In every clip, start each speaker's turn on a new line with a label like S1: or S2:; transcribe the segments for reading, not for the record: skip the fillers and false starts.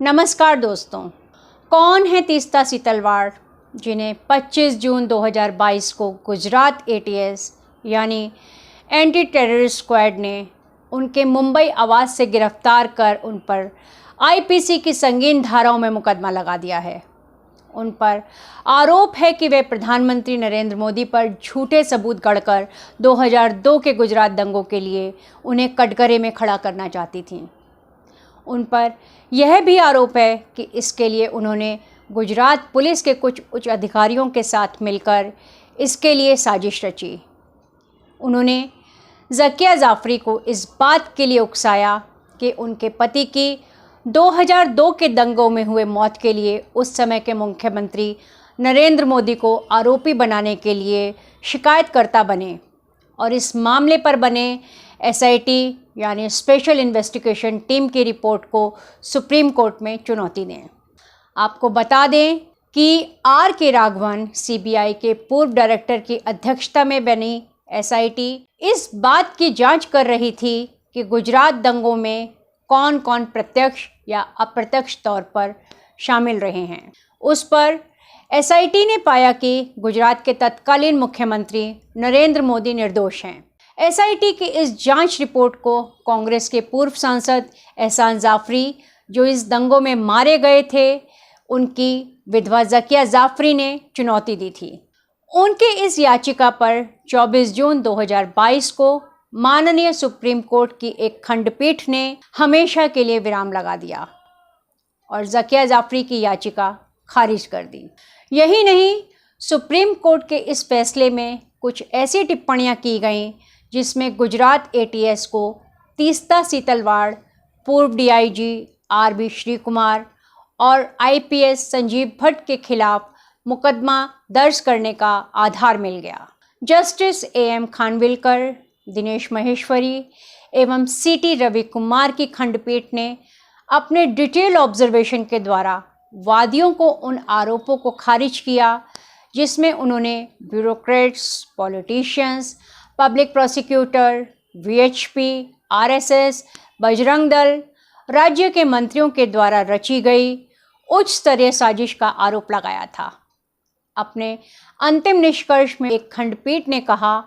S1: नमस्कार दोस्तों, कौन है तीस्ता सीतलवाड़ जिन्हें 25 जून 2022 को गुजरात एटीएस यानी एंटी टेररिस्ट स्क्वाड ने उनके मुंबई आवास से गिरफ्तार कर उन पर आईपीसी की संगीन धाराओं में मुकदमा लगा दिया है। उन पर आरोप है कि वे प्रधानमंत्री नरेंद्र मोदी पर झूठे सबूत गढ़कर 2002 के गुजरात दंगों के लिए उन्हें कटघरे में खड़ा करना चाहती थीं। उन पर यह भी आरोप है कि इसके लिए उन्होंने गुजरात पुलिस के कुछ उच्च अधिकारियों के साथ मिलकर इसके लिए साजिश रची। उन्होंने ज़किया जाफ़री को इस बात के लिए उकसाया कि उनके पति की 2002 के दंगों में हुए मौत के लिए उस समय के मुख्यमंत्री नरेंद्र मोदी को आरोपी बनाने के लिए शिकायतकर्ता बने और इस मामले पर बने एसआईटी यानी स्पेशल इन्वेस्टिगेशन टीम की रिपोर्ट को सुप्रीम कोर्ट में चुनौती दें। आपको बता दें कि आर के राघवन सीबीआई के पूर्व डायरेक्टर की अध्यक्षता में बनी एसआईटी इस बात की जांच कर रही थी कि गुजरात दंगों में कौन कौन प्रत्यक्ष या अप्रत्यक्ष तौर पर शामिल रहे हैं। उस पर एसआईटी ने पाया कि गुजरात के तत्कालीन मुख्यमंत्री नरेंद्र मोदी निर्दोष हैं। एसआईटी की इस जांच रिपोर्ट को कांग्रेस के पूर्व सांसद एहसान जाफरी, जो इस दंगों में मारे गए थे, उनकी विधवा ज़किया जाफ़री ने चुनौती दी थी। उनके इस याचिका पर 24 जून 2022 को माननीय सुप्रीम कोर्ट की एक खंडपीठ ने हमेशा के लिए विराम लगा दिया और ज़किया जाफ़री की याचिका खारिज कर दी। यही नहीं, सुप्रीम कोर्ट के इस फैसले में कुछ ऐसी टिप्पणियां की गईं जिसमें गुजरात एटीएस को तीस्ता सीतलवाड़, पूर्व डीआईजी आरबी श्रीकुमार और आईपीएस संजीव भट्ट के खिलाफ मुकदमा दर्ज करने का आधार मिल गया। जस्टिस एएम खानविलकर, दिनेश महेश्वरी एवं सीटी रवि कुमार की खंडपीठ ने अपने डिटेल ऑब्जर्वेशन के द्वारा वादियों को उन आरोपों को खारिज किया जिसमें उन्होंने bureaucrats, politicians, public prosecutor, VHP, RSS, Bajrang Dal, राज्य के मंत्रियों के द्वारा रची गई उच्च स्तरीय साजिश का आरोप लगाया था। अपने अंतिम निष्कर्ष में एक खंडपीठ ने कहा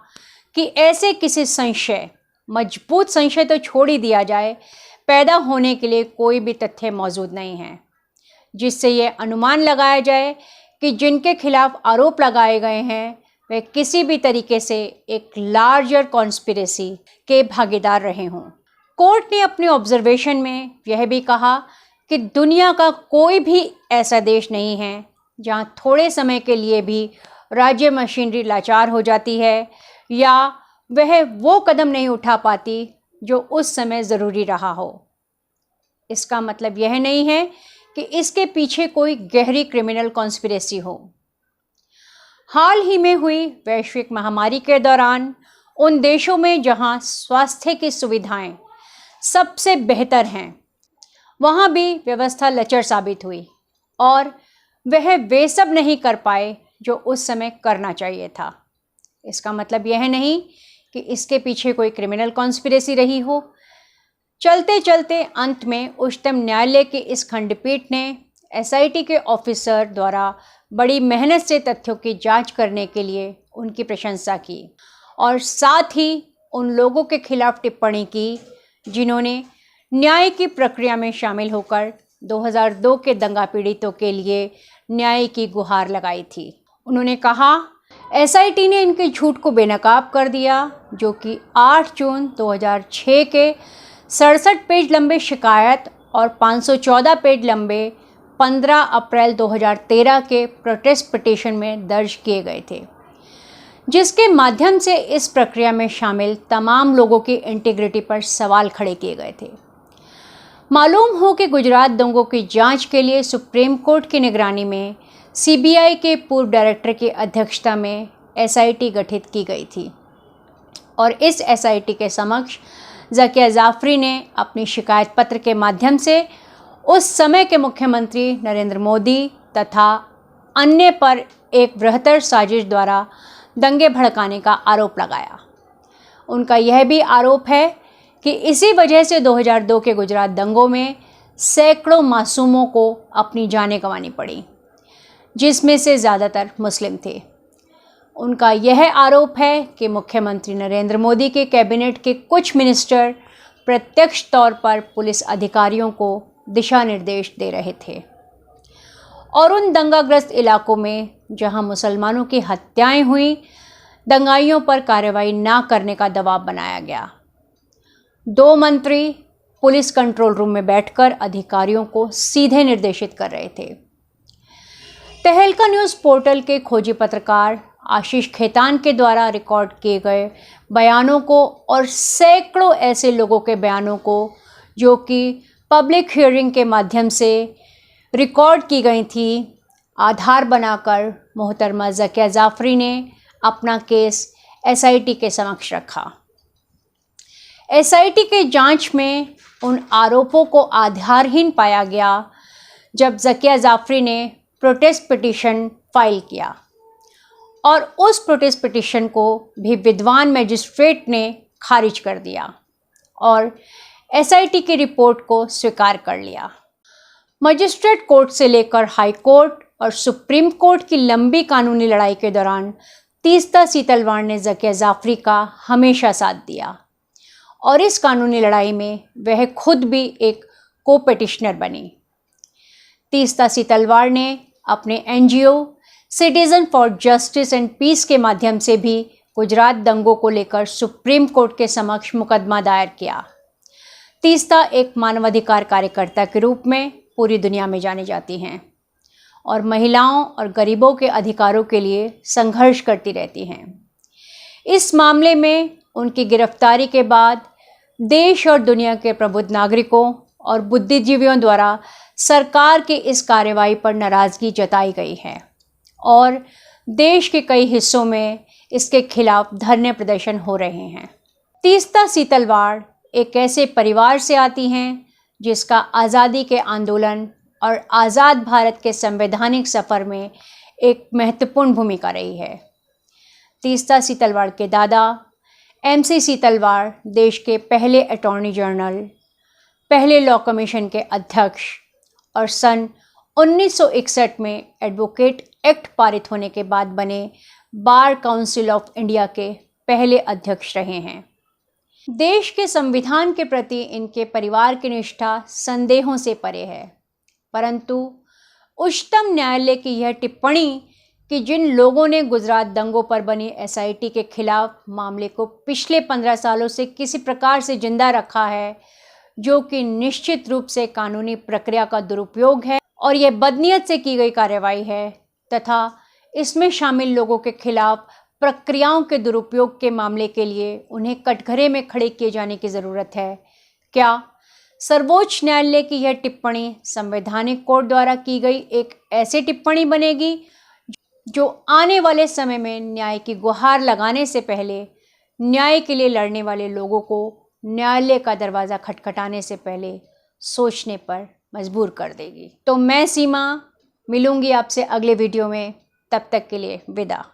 S1: कि ऐसे किसी संशय, मजबूत संशय तो छोड़ ही दिया जाए, पैदा होने के लिए कोई भी तथ्य मौजूद नहीं है जिससे ये अनुमान लगाया जाए कि जिनके खिलाफ आरोप लगाए गए हैं वे किसी भी तरीके से एक लार्जर कॉन्स्पिरेसी के भागीदार रहे हों। कोर्ट ने अपने ऑब्जर्वेशन में यह भी कहा कि दुनिया का कोई भी ऐसा देश नहीं है जहां थोड़े समय के लिए भी राज्य मशीनरी लाचार हो जाती है या वह वो कदम नहीं उठा पाती जो उस समय ज़रूरी रहा हो। इसका मतलब यह नहीं है कि इसके पीछे कोई गहरी क्रिमिनल कॉन्स्पिरेसी हो। हाल ही में हुई वैश्विक महामारी के दौरान उन देशों में जहां स्वास्थ्य की सुविधाएं सबसे बेहतर हैं, वहां भी व्यवस्था लचर साबित हुई और वह वे सब नहीं कर पाए जो उस समय करना चाहिए था। इसका मतलब यह नहीं कि इसके पीछे कोई क्रिमिनल कॉन्स्पिरेसी रही हो। चलते चलते अंत में उच्चतम न्यायालय की इस खंडपीठ ने एसआईटी के ऑफिसर द्वारा बड़ी मेहनत से तथ्यों की जांच करने के लिए उनकी प्रशंसा की और साथ ही उन लोगों के खिलाफ टिप्पणी की जिन्होंने न्याय की प्रक्रिया में शामिल होकर 2002 के दंगा पीड़ितों के लिए न्याय की गुहार लगाई थी। उन्होंने कहा, एसआईटी ने इनके झूठ को बेनकाब कर दिया जो कि 8 जून 2006 के 67 पेज लंबे शिकायत और 514 पेज लंबे 15 अप्रैल 2013 के प्रोटेस्ट पिटीशन में दर्ज किए गए थे, जिसके माध्यम से इस प्रक्रिया में शामिल तमाम लोगों की इंटीग्रिटी पर सवाल खड़े किए गए थे। मालूम हो कि गुजरात दंगों की जांच के लिए सुप्रीम कोर्ट की निगरानी में सीबीआई के पूर्व डायरेक्टर की अध्यक्षता में एसआईटी गठित की गई थी और इस एसआईटी के समक्ष ज़किया जाफ़री ने अपनी शिकायत पत्र के माध्यम से उस समय के मुख्यमंत्री नरेंद्र मोदी तथा अन्य पर एक बृहत्तर साजिश द्वारा दंगे भड़काने का आरोप लगाया। उनका यह भी आरोप है कि इसी वजह से 2002 के गुजरात दंगों में सैकड़ों मासूमों को अपनी जानें गंवानी पड़ी, जिसमें से ज़्यादातर मुस्लिम थे। उनका यह आरोप है कि मुख्यमंत्री नरेंद्र मोदी के कैबिनेट के कुछ मिनिस्टर प्रत्यक्ष तौर पर पुलिस अधिकारियों को दिशा निर्देश दे रहे थे और उन दंगाग्रस्त इलाकों में जहां मुसलमानों की हत्याएं हुई, दंगाइयों पर कार्रवाई न करने का दबाव बनाया गया। 2 मंत्री पुलिस कंट्रोल रूम में बैठकर अधिकारियों को सीधे निर्देशित कर रहे थे। तहलका न्यूज़ पोर्टल के खोजी पत्रकार आशीष खेतान के द्वारा रिकॉर्ड किए गए बयानों को और सैकड़ों ऐसे लोगों के बयानों को जो कि पब्लिक हियरिंग के माध्यम से रिकॉर्ड की गई थी, आधार बनाकर मोहतरमा ज़किया जाफ़री ने अपना केस एसआईटी के समक्ष रखा। एसआईटी के जांच में उन आरोपों को आधारहीन पाया गया जब ज़किया जाफ़री ने प्रोटेस्ट पिटीशन फाइल किया और उस प्रोटेस्ट पिटीशन को भी विद्वान मजिस्ट्रेट ने खारिज कर दिया और एसआईटी की रिपोर्ट को स्वीकार कर लिया। मजिस्ट्रेट कोर्ट से लेकर हाई कोर्ट और सुप्रीम कोर्ट की लंबी कानूनी लड़ाई के दौरान तीस्ता सीतलवाड़ ने ज़किया जाफ़री का हमेशा साथ दिया और इस कानूनी लड़ाई में वह खुद भी एक को पिटिशनर बनी। तीस्ता सीतलवाड़ ने अपने NGO citizen for justice and peace के माध्यम से भी गुजरात दंगों को लेकर सुप्रीम कोर्ट के समक्ष मुकदमा दायर किया। तीस्ता एक मानवाधिकार कार्यकर्ता के रूप में पूरी दुनिया में जानी जाती हैं और महिलाओं और गरीबों के अधिकारों के लिए संघर्ष करती रहती हैं। इस मामले में उनकी गिरफ्तारी के बाद देश और दुनिया के प्रबुद्ध नागरिकों और बुद्धिजीवियों द्वारा सरकार की इस कार्रवाई पर नाराज़गी जताई गई है और देश के कई हिस्सों में इसके खिलाफ धरने प्रदर्शन हो रहे हैं। तीस्ता सीतलवाड़ एक ऐसे परिवार से आती हैं जिसका आज़ादी के आंदोलन और आज़ाद भारत के संवैधानिक सफ़र में एक महत्वपूर्ण भूमिका रही है। तीस्ता सीतलवाड़ के दादा एमसी सीतलवाड़ देश के पहले अटॉर्नी जनरल, पहले लॉ कमीशन के अध्यक्ष और सन 1961 में एडवोकेट एक्ट पारित होने के बाद बने बार काउंसिल ऑफ इंडिया के पहले अध्यक्ष रहे हैं। देश के संविधान के प्रति इनके परिवार की निष्ठा संदेहों से परे है, परंतु उच्चतम न्यायालय की यह टिप्पणी कि जिन लोगों ने गुजरात दंगों पर बनी एसआईटी के खिलाफ मामले को पिछले 15 सालों से किसी प्रकार से जिंदा रखा है, जो कि निश्चित रूप से कानूनी प्रक्रिया का दुरुपयोग है और यह बदनीयत से की गई कार्रवाई है तथा इसमें शामिल लोगों के खिलाफ प्रक्रियाओं के दुरुपयोग के मामले के लिए उन्हें कटघरे में खड़े किए जाने की ज़रूरत है। क्या सर्वोच्च न्यायालय की यह टिप्पणी संवैधानिक कोर्ट द्वारा की गई एक ऐसी टिप्पणी बनेगी जो आने वाले समय में न्याय की गुहार लगाने से पहले न्याय के लिए लड़ने वाले लोगों को न्यायालय का दरवाज़ा खटखटाने से पहले सोचने पर मजबूर कर देगी। तो मैं सीमा मिलूंगी आपसे अगले वीडियो में, तब तक के लिए विदा।